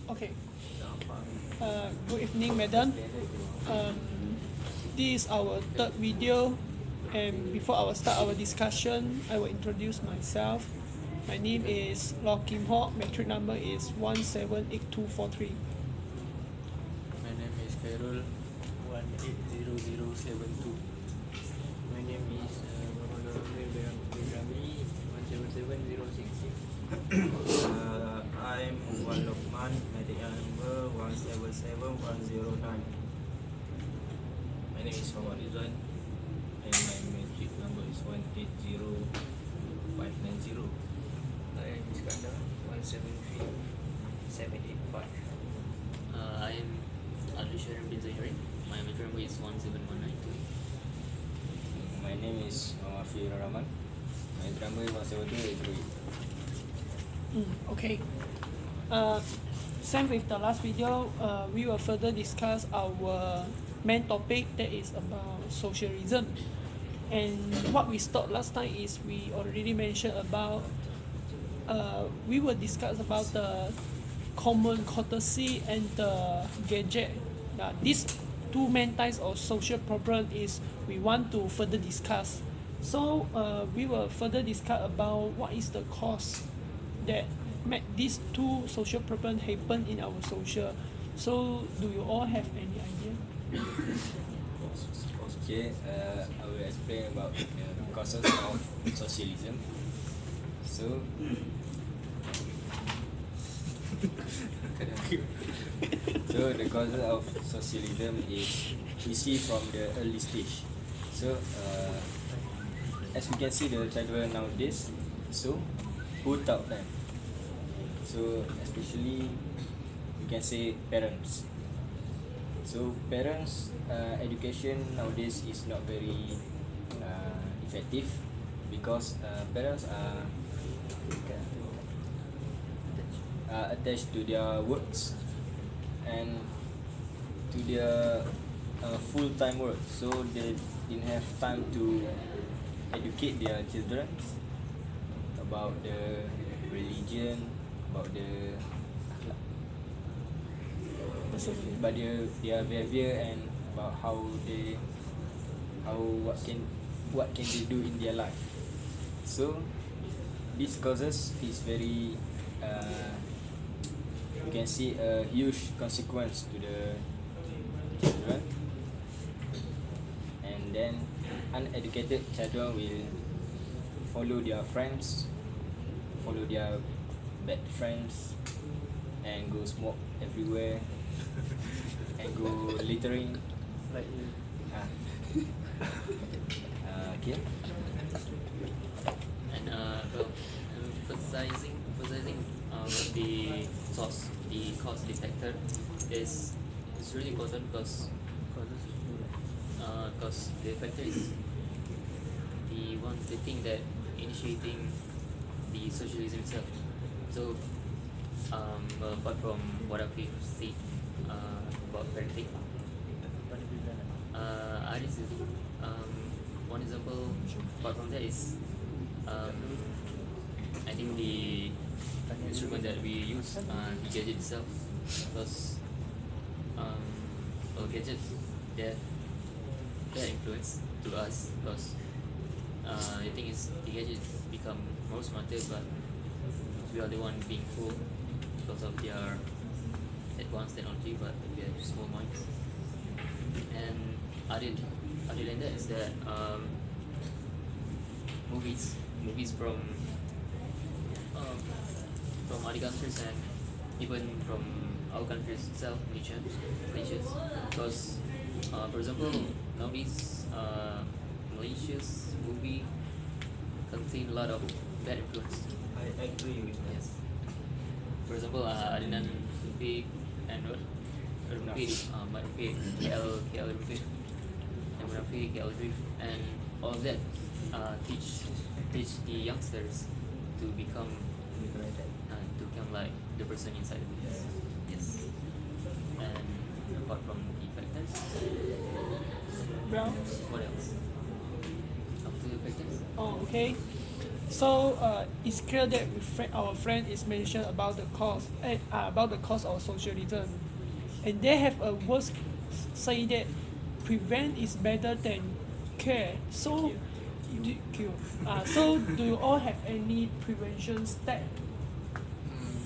Okay. Good evening, madam. Um, this is our third video, and before I will start our discussion, I will introduce myself. My name is Law Kim Ho. Metric number is 178243. My name is Khairul 180072. My name is Muhammad Ramli 177066. I'm Wan Lokman, medic number 177109. My name is Muhammad Rizwan and my matric number is 180590. I am Iskandar 173785. I am Al-Sharim bin Zahiri. My metric number is 17192. My name is Muhammad Fir Rahman. My number is 17283. Okay. Same with the last video, we will further discuss our main topic that is about socialism. And what we stopped last time is we already mentioned about we will discuss about the common courtesy and the gadget. These two main types of social problem is we want to further discuss. So we will further discuss about what is the cause that make these two social problems happen in our social. So do you all have any idea? Okay, I will explain about the causes of socialism. So, the causes of socialism is we see from the early stage. So, as we can see the children nowadays, so who taught them? So, especially we can say parents. So parents' education nowadays is not very effective because parents are attached to their works and to their full-time work, so they didn't have time to educate their children about the religion, about the but their behavior and about what can they do in their life. So this causes is very you can see a huge consequence to the children, and then uneducated children will follow their friends, follow their bad friends, and go smoke everywhere and go littering. Like you. Okay. And emphasizing the source, the cause detector is really important because the factor is the thing that initiating the socialism itself. So apart from what I've said about parenting, one example apart from that is I think the instrument that we use, the gadget itself, because gadgets, they have their influence to us because the thing is the gadgets become more smarter, but we are the one being fooled because of their advanced technology, but we have small minds. And other than that is that movies from other countries and even from our countries itself, Malaysia, because for example nowadays Malaysia's movie contain a lot of bad influence. I agree with that. Yes. For example, Adnan Rufi and Rufi, Mat Rufi, KL Rufi, and Rufi, KL Rufi, and all of that teach the youngsters to become like the person inside the movie. Yes. And apart from the factors, Well, what else? After the factors? oh, okay. So it's clear that our friend is mentioned about the cause of socialism, and they have a words say that prevent is better than care. So, do you all have any prevention step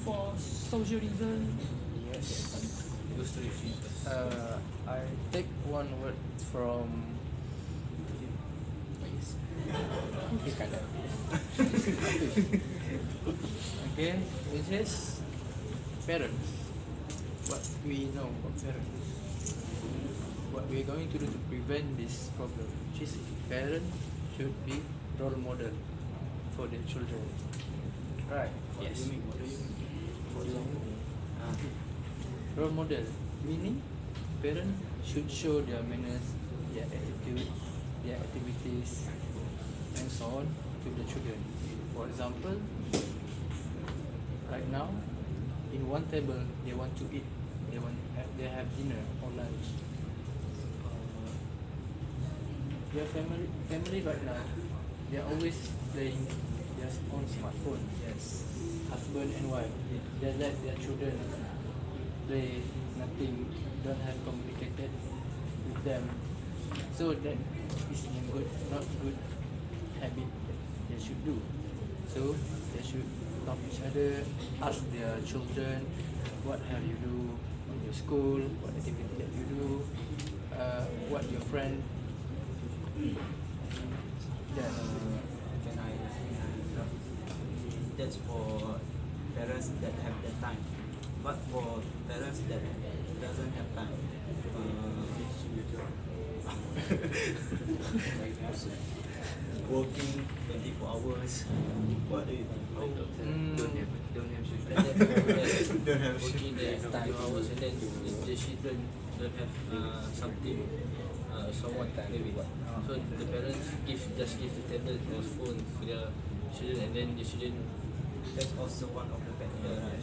for socialism? Yes. I take one word from okay, which is parents. What we know about parents. What we're going to do to prevent this problem, which is parents should be role model for their children. Right. What do you mean? What do you mean? What do you mean? Ah, Role model, meaning parents should show their manners, their attitude, their activities, and so on to the children. For example, right now, in one table, they want to eat, they have dinner or lunch. Their family right now, they are always playing their own smartphone. yes. Husband and wife, they let their children play nothing, don't have communicated with them. So that is not good habit that they should do. So they should talk to each other, ask their children, what have you do in your school, what activity that you do, what your friend. Then Can I? That's for parents that have the time. But for parents that doesn't have time, working 24 hours. What do you think? Don't have children. Don't have working there 2 hours, and then if the children don't have something, someone to play with. So the parents just give the tablet or phone to their children, and then the children. That's also one of the factors, right?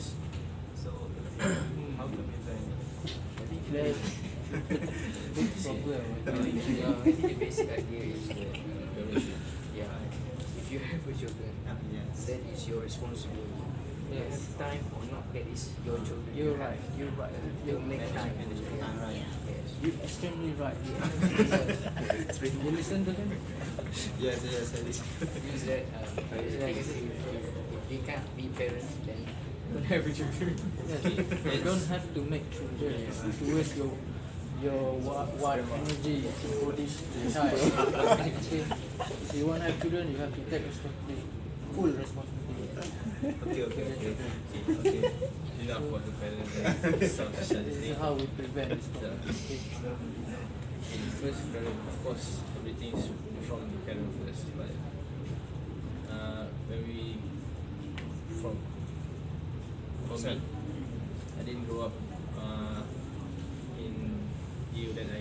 So how to prevent? There's big problem. I think the basic idea is that if you have a children, Yes. that is your responsibility. You Yes. have time or not, that is your children. You're right. You're right. You make time. Time, right? Yes. You're extremely right. You listen to them. Yes, yes, that is. Means that if they can't be parents, then don't have a children. Yes. You don't have to make children to waste your wife energy to produce the child. Okay. If you want to have children, you have to take responsibility, full responsibility. Okay. Enough for the parents. This is how we prevent this problem. Okay. First, parent, of course, everything is from the parent first. But when we from for me, I didn't grow up in year that I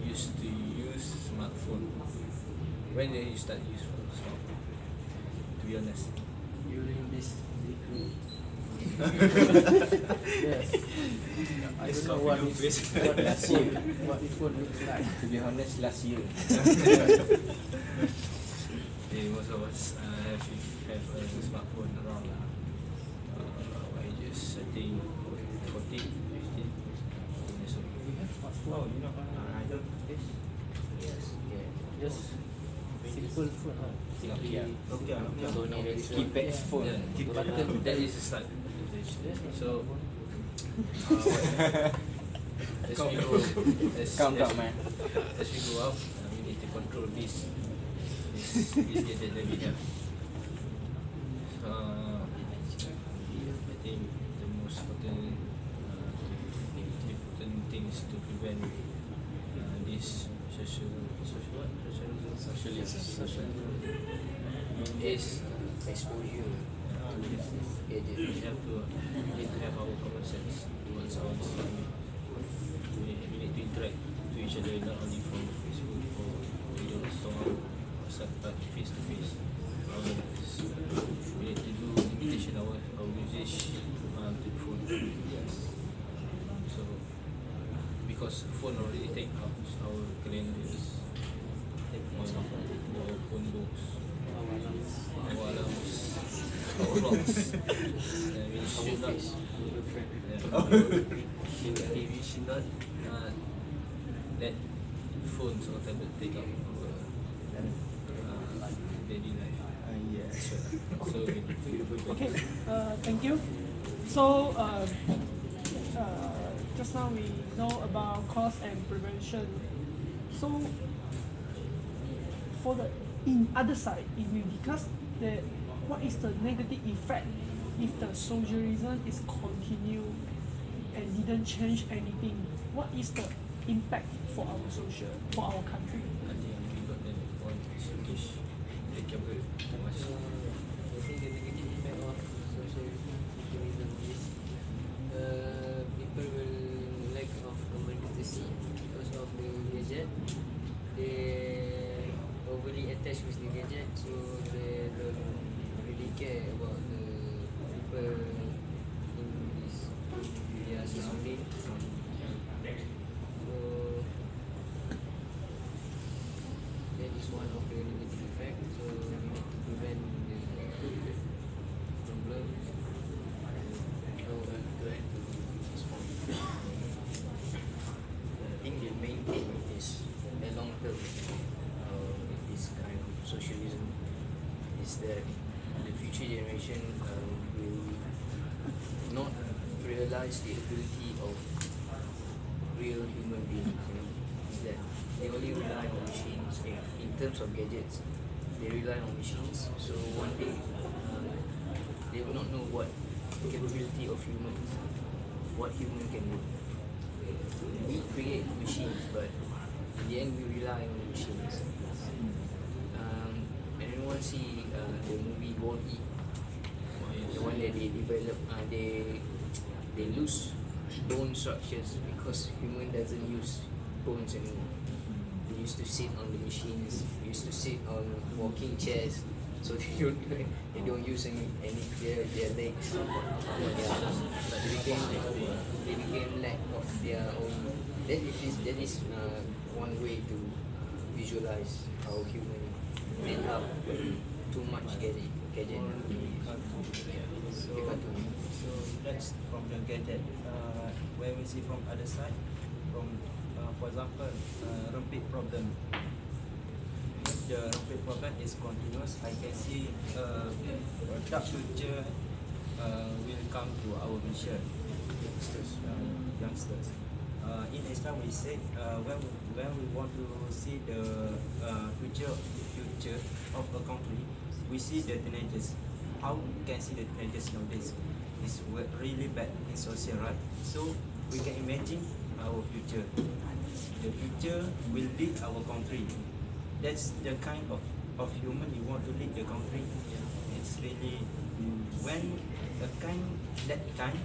used to use smartphone. When did you start use smartphone? To be honest. During this degree. Yes. I don't know what it phone looks like. To be honest, last year. Most of us have a smartphone around ages, I think 14, 15 years old. We have smartphone. Oh, you know, I don't. Yes. Yeah. Just simple phone. Nokia. Okay, okay. Sony Ericsson. Keypad phone. Yeah, but that is the start. So, as we grow, Calm down, man. as we grow up, we need to control this gadget that we have. I think the most important things to prevent this socialism is Exposure. we need to have our common sense towards our Islamic. We need to interact to each other not only from Facebook or videos or WhatsApp, but face to face. We need to do limitation our usage to the phone. So because phone already take up our calendars, take most of our phone books. our alarms, our clocks. We should not. We should not let phones or tablet take up our daily life. Yes. So we need to put back. Okay, thank you. So, just now we know about cause and prevention. So, for the in other side, if we discuss that what is the negative effect if the socialism is continue and didn't change anything, what is the impact for our country? I think we got that point. Sukesh, they can break too much. I think the negative effect of socialism is people will lack of common courtesy because of the gadget. They overly attached with the gadget, so they don't really care about the people in their surrounding. So that is one of the negative effects. So we need to prevent the problem. To add to this point, I think the main thing is the long term with this kind of socialism is that the future generation will not realize the ability of real human beings. You know, is that they only rely on machines. In terms of gadgets, they rely on machines. So one day they will not know what capability of humans, what human can do. We create machines, but in the end we rely on the machines. Anyone see the movie Wall-E? The one that they develop, they lose bone structures because human doesn't use bones anymore. They used to sit on the machines, they used to sit on walking chairs, so they don't use any their legs. They became lack of their own. That is one way to visualize how human end up with too much gadget. So that's from the gadget. When we see from other side, from for example, repeat problem. If the repeat problem is continuous, I can see product future will come to our mission. Youngsters. In Islam, we say when we want to see the future of a country, we see the teenagers. How we can see the teenagers nowadays? It's really bad in social, right? So we can imagine our future. The future will lead our country. That's the kind of human you want to lead the country. It's really when that kind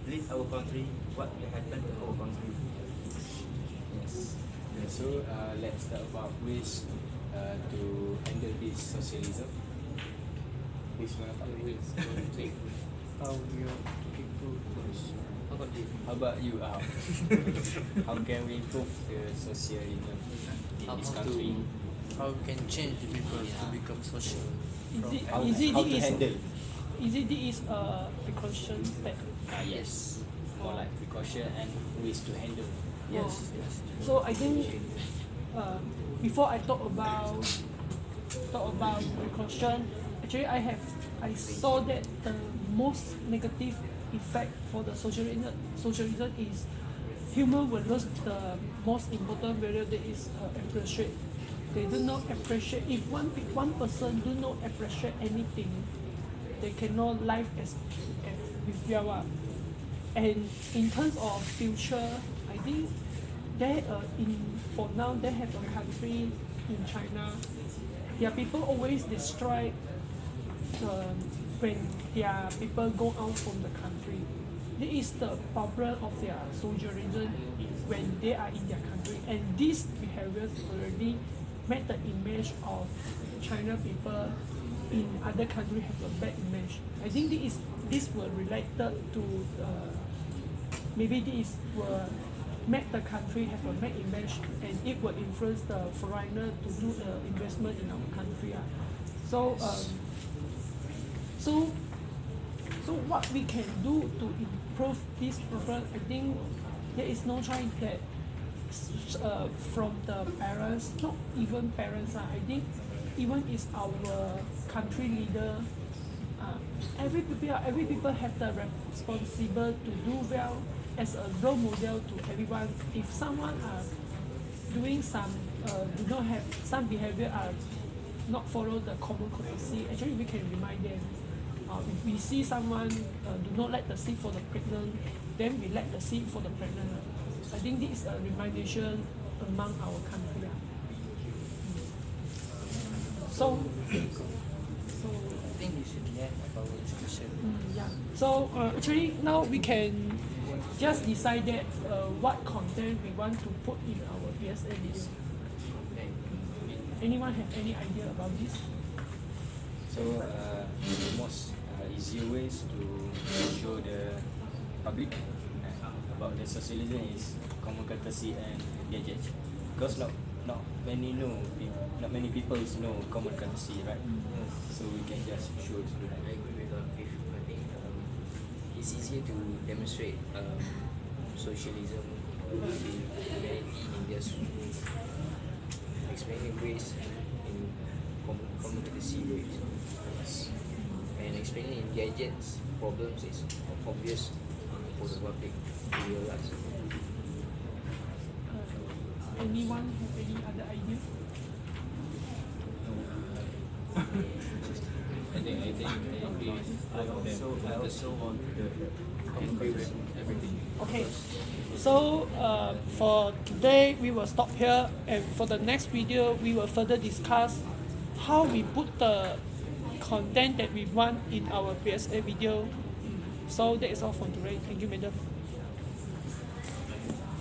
lead our country, what will happen to our country? Yes. Yeah, so let's talk about ways to handle this socialism. Which one of How you improve those? How about you? How about you, Al? How can we improve the socialism in How this to- country? How we can change the people to become social? How Is it to this handle? is a precaution step? Yes, more like precaution and ways to handle. Yes. So I think before I talk about precaution, actually I saw that the most negative effect for the socialism is human will lose the most important value, that is appreciate. They do not appreciate. If one person do not appreciate anything, they cannot live as with Java. And in terms of future, I think for now they have a country in China. Their people always destroy when their people go out from the country. This is the problem of their socialism when they are in their country, and this behavior already made the image of China people in other countries have a bad image. I think this will related to maybe this will make the country have a bad image, and it will influence the foreigner to do the investment in our country. So So so so what we can do to improve this problem, I think there is no choice that from the parents, not even parents, I think even is our country leader. Every people have the responsible to do well as a role model to everyone. If someone doing some do not have some behavior not follow the common courtesy, actually we can remind them. If we see someone do not let the seat for the pregnant, then we let the seat for the pregnant. I think this is a reminder among our country. So I think you should end of our discussion. yeah. So actually now we can just decide that what content we want to put in our PSA video. Anyone have any idea about this? So the most easier ways to show the public about the socialism is common courtesy and gadgets, because not many people know common courtesy, right? So we can just show it to them. I agree with Fifth. I think it's easier to demonstrate socialism or humanity in just explaining ways in common courtesy ways. And explaining in gadgets problems is obvious for the public to realize. Anyone have any other idea? I think I agree with all of them. I also want the everything. Okay, so for today we will stop here, and for the next video we will further discuss how we put the content that we want in our PSA video. So that is all for today. Thank you, madam.